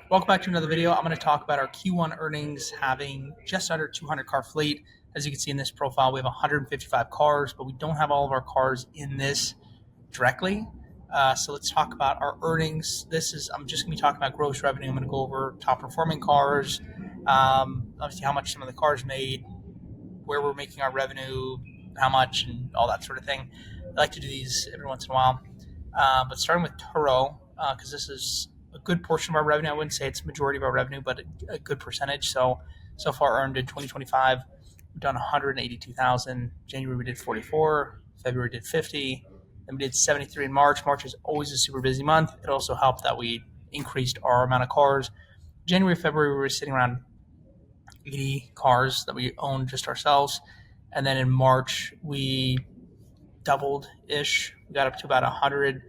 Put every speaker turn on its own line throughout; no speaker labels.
Welcome back to another video. I'm going to talk about our Q1 earnings having just under 200 car fleet. As you can see in this profile, we have 155 cars, but we don't have all of our cars in this directly. So let's talk about our earnings. I'm just going to be talking about gross revenue. I'm going to go over top performing cars, obviously how much some of the cars made, where we're making our revenue, how much, and all that sort of thing. I like to do these every once in a while. But starting with Turo, because this is a good portion of our revenue. I wouldn't say it's the majority of our revenue, but a good percentage. So far earned in 2025, we've done 182,000. January we did 44. February did 50. Then we did 73 in March. March is always a super busy month. It also helped that we increased our amount of cars. January, February, we were sitting around 80 cars that we owned just ourselves. And then in March, we doubled-ish. We got up to about 100.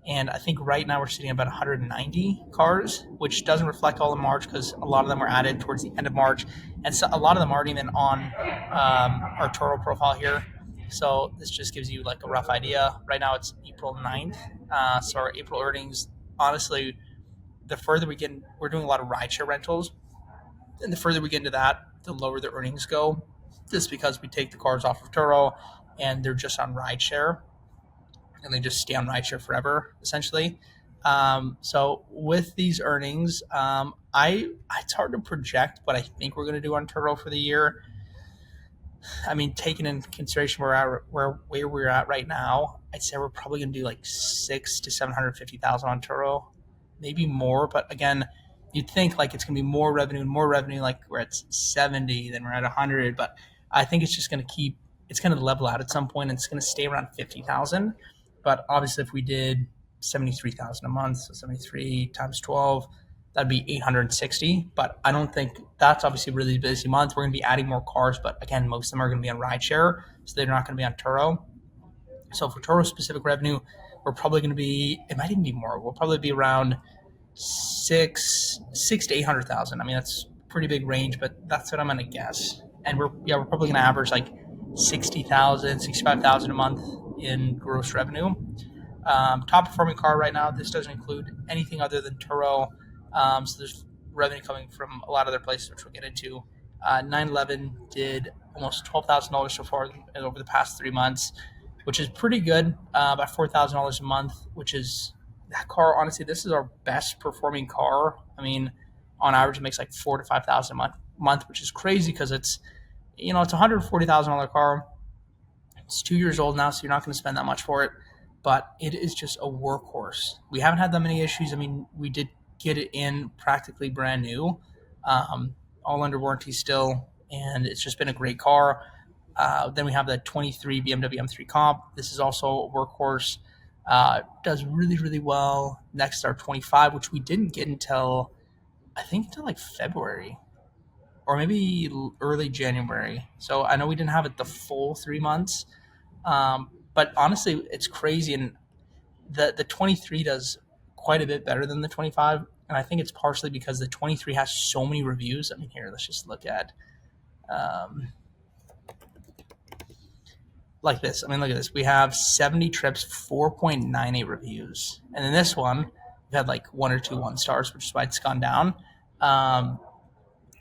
And I think right now we're sitting at about 190 cars, which doesn't reflect all of March because a lot of them were added towards the end of March. And so a lot of them aren't even on our Turo profile here. So this just gives you like a rough idea. Right now it's April 9th. So our April earnings, honestly, the further we get, we're doing a lot of rideshare rentals. And the further we get into that, the lower the earnings go. Just because we take the cars off of Turo and they're just on rideshare. And they just stay on rideshare forever, essentially. So with these earnings, it's hard to project what I think we're going to do on Turo for the year. I mean, taking into consideration where we're at right now, I'd say we're probably going to do like 600 to 750,000 on Turo, maybe more. But again, you'd think like it's going to be more revenue and more revenue. Like we're at 70, then we're at 100. But I think it's just going to it's going to level out at some point, and it's going to stay around 50,000. But obviously, if we did 73,000 a month, so 73 times 12, that'd be 860. But I don't think that's obviously a really busy month. We're going to be adding more cars, but again, most of them are going to be on rideshare, so they're not going to be on Turo. So for Turo specific revenue, we're probably going to be, it might even be more. We'll probably be around six to 800,000. I mean, that's a pretty big range, but that's what I'm going to guess. And we're probably going to average like 60,000, 65,000 a month in gross revenue. Top performing car right now, this doesn't include anything other than Turo. So there's revenue coming from a lot of other places, which we'll get into. 911 did almost $12,000 so far over the past 3 months, which is pretty good. About $4,000 a month, which is, that car, honestly, this is our best performing car. I mean, on average, it makes like $4,000 to $5,000 a month, which is crazy because it's a $140,000 car. It's 2 years old now, so you're not going to spend that much for it. But it is just a workhorse. We haven't had that many issues. I mean, we did get it in practically brand new, all under warranty still, and it's just been a great car. Then we have the 23 BMW M3 Comp. This is also a workhorse. Does really, really well. Next, our 25, which we didn't get until like February or maybe early January. So I know we didn't have it the full 3 months. But honestly, it's crazy. And the 23 does quite a bit better than the 25. And I think it's partially because the 23 has so many reviews. I mean, here, let's just look at like this. I mean, look at this. We have 70 trips, 4.98 reviews. And then this one, we've had like 1 or 2 1-stars, which is why it's gone down.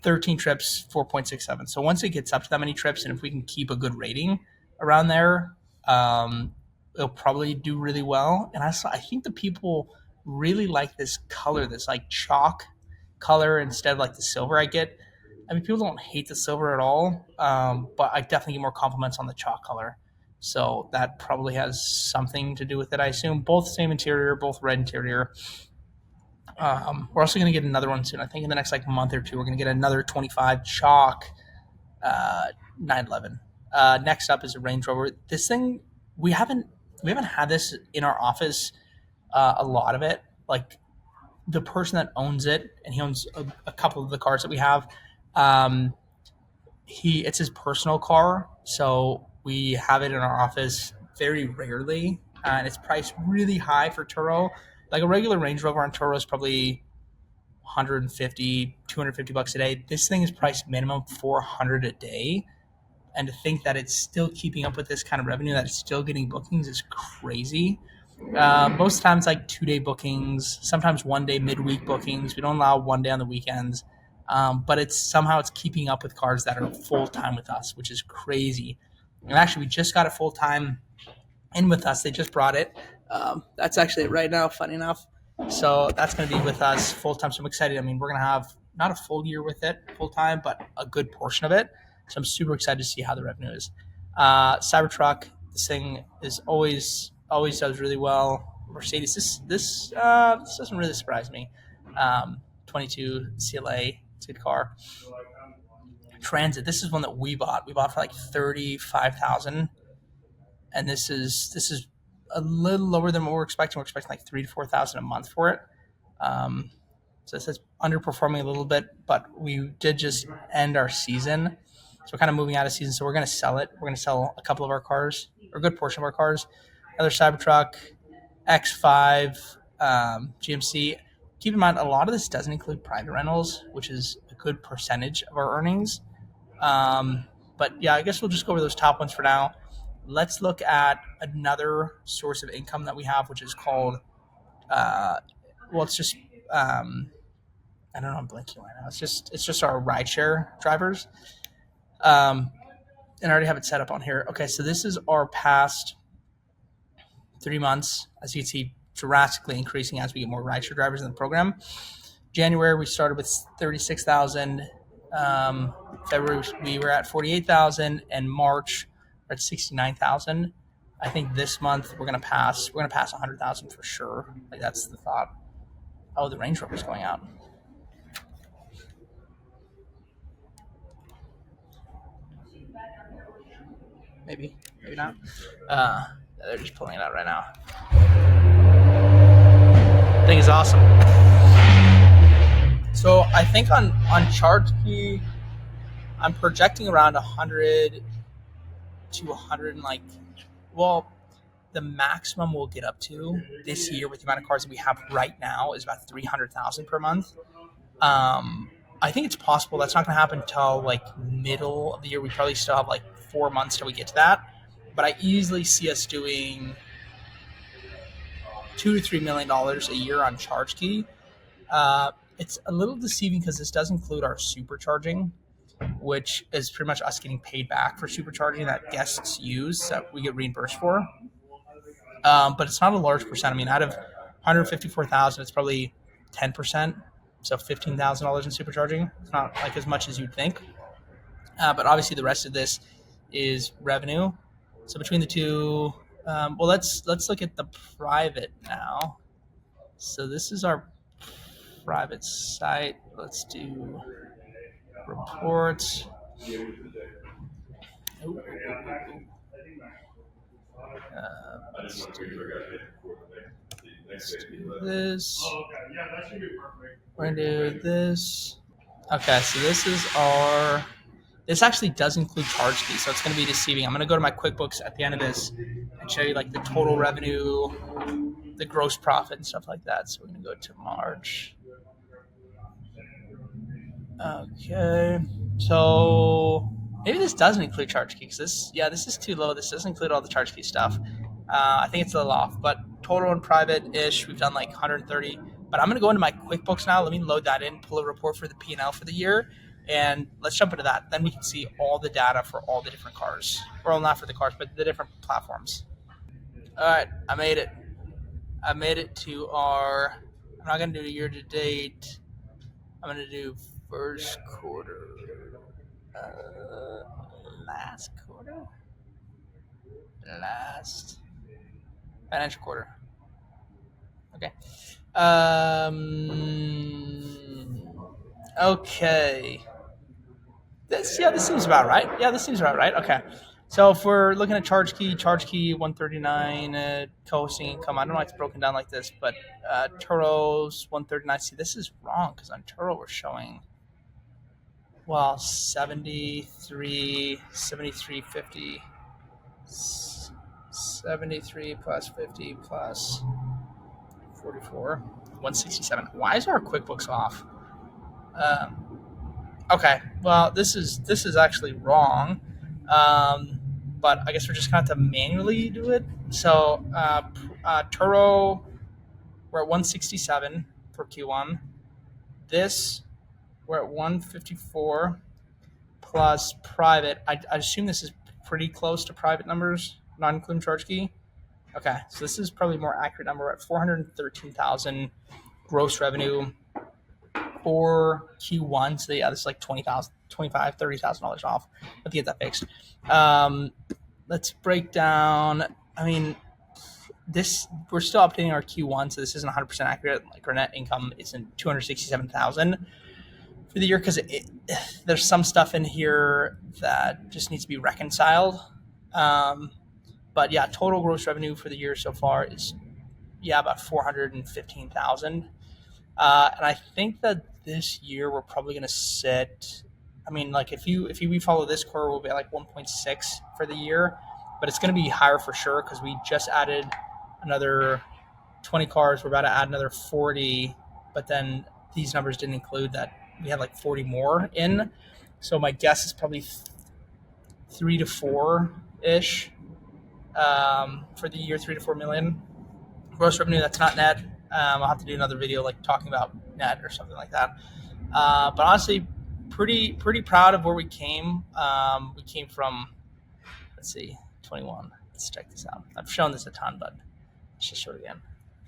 13 trips, 4.67. So once it gets up to that many trips, and if we can keep a good rating around there, it'll probably do really well. And I think the people really like this color, this like chalk color instead of like the silver I get. I mean, people don't hate the silver at all, but I definitely get more compliments on the chalk color. So that probably has something to do with it, I assume. Both same interior, both red interior. We're also going to get another one soon. I think in the next like month or two, we're going to get another 25 chalk 911. Next up is a Range Rover. This thing, we haven't had this in our office, a lot of it. Like the person that owns it, and he owns a couple of the cars that we have. It's his personal car, so we have it in our office very rarely, and it's priced really high for Turo. Like a regular Range Rover on Turo is probably 150, 250 bucks a day. This thing is priced minimum 400 a day. And to think that it's still keeping up with this kind of revenue, that it's still getting bookings is crazy. Most times like 2 day bookings, sometimes 1 day midweek bookings. We don't allow 1 day on the weekends, but it's keeping up with cars that are full time with us, which is crazy. And actually, we just got it full time in with us. They just brought it. That's actually it right now. Funny enough, so that's going to be with us full time. So I'm excited. I mean, we're going to have not a full year with it full time, but a good portion of it. So I'm super excited to see how the revenue is. Cybertruck, this thing is always does really well. Mercedes, this doesn't really surprise me. 22 CLA, it's a good car. Transit, this is one that we bought. We bought for like 35,000, and this is a little lower than what we're expecting. We're expecting like 3 to 4,000 a month for it. Um, so this is underperforming a little bit, but we did just end our season, so we're kind of moving out of season. So we're going to sell it. We're going to sell a couple of our cars, or a good portion of our cars. Another Cybertruck, X5, GMC. Keep in mind, a lot of this doesn't include private rentals, which is a good percentage of our earnings. But yeah, I guess we'll just go over those top ones for now. Let's look at another source of income that we have, which is called, it's just, I don't know, I'm blanking right now. It's just our rideshare drivers. And I already have it set up on here. Okay, so this is our past 3 months. As you can see, drastically increasing as we get more rideshare drivers in the program. January, we started with 36,000. February, we were at 48,000, and March, we're at 69,000. I think this month we're gonna pass 100,000 for sure. Like, that's the thought. Oh, the Range Rover's going out. Maybe not. They're just pulling it out right now. Thing is awesome. So I think on charge key, I'm projecting around 100 to 100 and the maximum we'll get up to this year with the amount of cars that we have right now is about 300,000 per month. I think it's possible that's not going to happen until like middle of the year. We probably still have like 4 months till we get to that. But I easily see us doing $2 to $3 million a year on charge key. It's a little deceiving because this does include our supercharging, which is pretty much us getting paid back for supercharging that guests use that we get reimbursed for. But it's not a large percent. I mean, out of 154,000, it's probably 10%. So $15,000 in supercharging. It's not like as much as you'd think. But obviously the rest of this is revenue. So between the two, let's look at the private now. So this is our private site. Let's do reports. Let's do this. We're gonna do this. Okay, so this actually does include charge key, so it's going to be deceiving. I'm going to go to my QuickBooks at the end of this and show you like the total revenue, the gross profit, and stuff like that. So we're going to go to March. Okay, so maybe this doesn't include charge key, because this is too low. This doesn't include all the charge key stuff. I think it's a little off, but total and private-ish, we've done like 130. But I'm going to go into my QuickBooks now. Let me load that in, pull a report for the P&L for the year. And let's jump into that. Then we can see all the data for all the different cars. Well, not for the cars, but the different platforms. All right, I made it. I made it to our, I'm not going to do year to date. I'm going to do first quarter. Last quarter? Last financial quarter. Okay. Okay. This seems about right. Yeah, this seems about right. Okay. So if we're looking at charge key 139, co-hosting income. I don't know why it's broken down like this, but Turo's 139. See, this is wrong because on Turo we're showing 73.50, 73 plus 50 plus 44, 167. Why is our QuickBooks off? Okay, well, this is actually wrong, but I guess we're just going to have to manually do it. So Turo, we're at 167 for Q1. This, we're at 154 plus private. I assume this is pretty close to private numbers, not including charge key. Okay, so this is probably a more accurate number. We're at 413,000 gross revenue for Q1. So yeah, this is like $20,000, $25,000, $30,000 off. Let's get that fixed. Let's break down. I mean, this, we're still updating our Q1, so this isn't 100% accurate. Like, our net income isn't 267,000 for the year because there's some stuff in here that just needs to be reconciled. But yeah, total gross revenue for the year so far is about 415,000. And I think that this year we're probably going to sit. I mean, like, if we follow this quarter, we'll be at like 1.6 for the year, but it's going to be higher for sure because we just added another 20 cars. We're about to add another 40, but then these numbers didn't include that we had like 40 more in. So my guess is probably 3 to 4 ish for the year, 3 to 4 million gross revenue. That's not net. I'll have to do another video like talking about net or something like that. But honestly, pretty proud of where we came. We came from, let's see, 21. Let's check this out. I've shown this a ton, but let's just show it again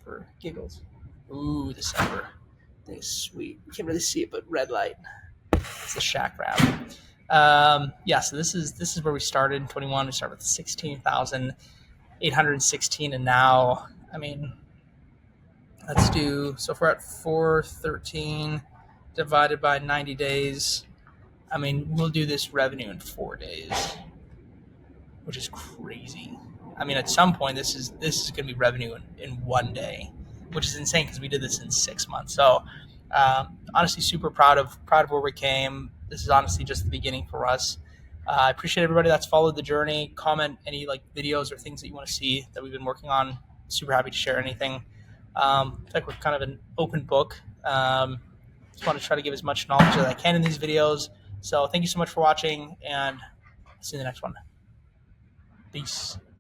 for giggles. Ooh, December. I think it's sweet. You can't really see it, but red light. It's the shack wrap. So this is where we started in 21. We started with 16,816, and now, I mean, let's do, so if we're at 413 divided by 90 days, I mean, we'll do this revenue in 4 days, which is crazy. I mean, at some point, this is going to be revenue in 1 day, which is insane because we did this in 6 months. So, honestly, super proud of where we came. This is honestly just the beginning for us. I appreciate everybody that's followed the journey. Comment any like videos or things that you want to see that we've been working on. Super happy to share anything. I feel like we're kind of an open book. Just want to try to give as much knowledge as I can in these videos. So thank you so much for watching, and see you in the next one. Peace.